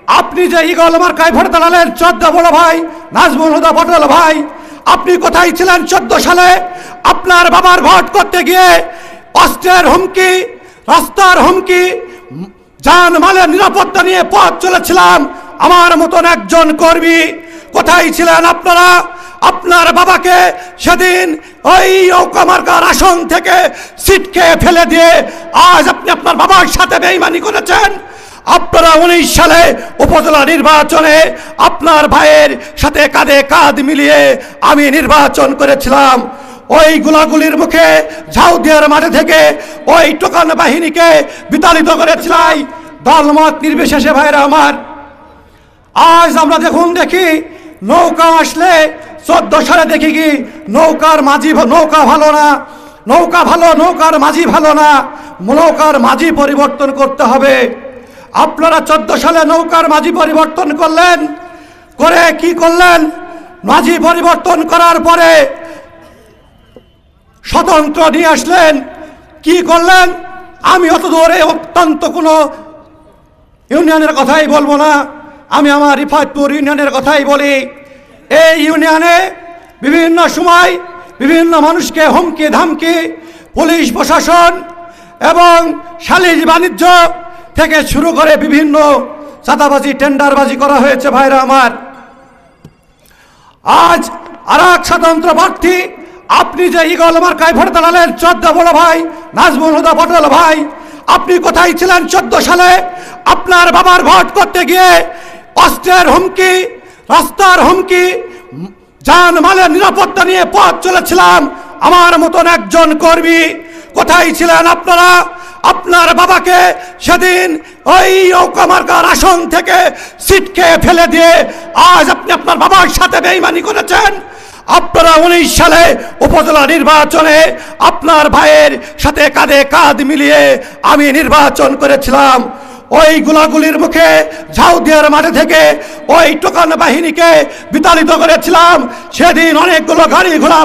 আপনি যে ঈগল মার্কায় ভোট দাঁড়ালেন 14 বড় ভাই নাজমুল হুদা পটল ভাই, আপনি কোথায় ছিলেন 14 সালে? আপনার বাবার ভোট করতে গিয়ে অস্ত্রের হুমকি, রাস্তার হুমকি, জানমালের নিরাপত্তা নিয়ে পথ চলেছিলাম আমার মতন একজন কর্মী। কোথায় ছিলেন আপনারা? আপনার বাবাকে সেদিন ওই নৌকা মার্কার আসন থেকে সিটকে ফেলে দিয়ে আজ আপনি আপনার বাবার সাথে বেঈমানি করেছেন। আপনারা 19 সালে উপজেলা নির্বাচনে আপনার ভাইয়ের সাথে কাঁধে কাঁধ মিলিয়ে আমি নির্বাচন করেছিলাম। ওই গোলাগুলির মুখে ঝাউদিয়ার মাঠে থেকে ওই টোকান বাহিনীকে বিতাড়িত করেছিলাম দলমত নির্বিশেষে। ভাইরা আমার, আজ আমরা দেখি নৌকা আসলে 14 সালে দেখি কি নৌকার মাঝি, নৌকা ভালো না, নৌকা ভালো, নৌকার মাঝি ভালো না, নৌকার মাঝি পরিবর্তন করতে হবে। আপনারা 14 সালে নৌকার মাঝি পরিবর্তন করলেন, করে কি করলেন? মাঝি পরিবর্তন করার পরে স্বতন্ত্র নিয়ে আসলেন, কি করলেন? আমি অত দূরে অত্যন্ত কোনো ইউনিয়নের কথাই বলবো না, আমি আমার রিফাতপুর ইউনিয়নের কথাই বলি। এই ইউনিয়নে বিভিন্ন সময় বিভিন্ন মানুষকে হুমকি ধামকি, পুলিশ প্রশাসন এবং সালিশ বাণিজ্য থেকে শুরু করে বিভিন্ন চাঁদাবাজি, টেন্ডারবাজি করা হয়েছে। ভাইরা আমার, আজ আর এক স্বতন্ত্র প্রার্থী, আপনি যে ঈগল মার্কায় ভোট দাঁড়ালেন 14 বড় ভাই নাজমুল হুদা পটল ভাই, আপনি কোথায় ছিলেন 14 সালে? আপনার বাবার ভোট করতে গিয়ে অস্ত্রের হুমকি, রাস্তার হুমকি, জানমালের নিরাপত্তা নিয়ে পথ চলেছিলাম আমার মতন একজন কর্মী। কোথায় ছিলেন আপনারা? আপনার বাবাকে সেদিন ওই নৌকা মার্কার আসন থেকে সিটকে ফেলে দিয়ে আজ আপনি আপনার বাবার সাথে বেঈমানি করেছেন। আপনারা 19 সালে উপজেলা নির্বাচনে আপনার ভাইয়ের সাথে কাঁধে কাঁধ মিলিয়ে আমি নির্বাচন করেছিলাম। ওই গোলাগুলির মুখে ঝাউদিয়ার মাঠে থেকে ওই টোকান বাহিনীকে বিতাড়িত করেছিলাম। সেদিন অনেকগুলো গাড়ি ঘোড়া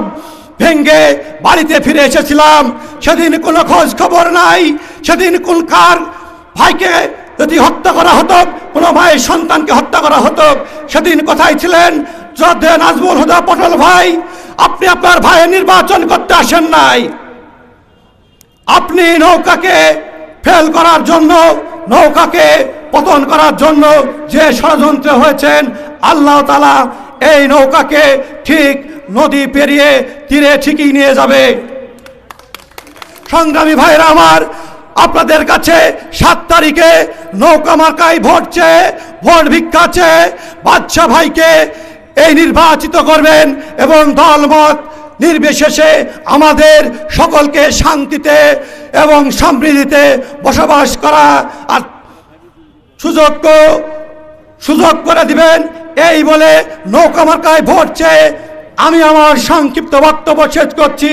ভেঙ্গে বাড়িতে ফিরে এসেছিলাম। সেদিন কোনো খোঁজ খবর নাই। সেদিন কোন কার ভাইকে যদি হত্যা করা হতো, কোনো ভাইয়ের সন্তানকে হত্যা করা হতো, সেদিন কোথায় ছিলেন? যোদ্ধা নাজমুল হুদা পটল ভাই, আপনি আপনার ভাইয়ের নির্বাচন করতে আসেন নাই। আপনি নৌকাকে ফেল করার জন্য, নৌকাকে পতন করার জন্য যে ষড়যন্ত্র হয়েছেন, আল্লাহ তাআলা এই নৌকাকে ঠিক নদী পেরিয়ে তীরে ঠিকই নিয়ে যাবে। সংগ্রামী ভাইরা আমার, আপনাদের কাছে 7 তারিখে নৌকা মার্কায় ভোট চেয়ে, ভোট ভিক্ষা চেয়ে বাদশা ভাইকে এই নির্বাচিত করবেন এবং দলমত নির্বিশেষে আমাদের সকলকে শান্তিতে এবং সমৃদ্ধিতে বসবাস করা আর সুযোগ করে দিবেন। এই বলে নৌকা মার্কায় ভোট চেয়ে আমি আমার সংক্ষিপ্ত বক্তব্য শেষ করছি।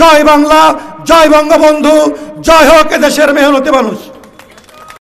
জয় বাংলা, জয় বঙ্গবন্ধু, জয় হোক এদেশের মেহনতি মানুষ।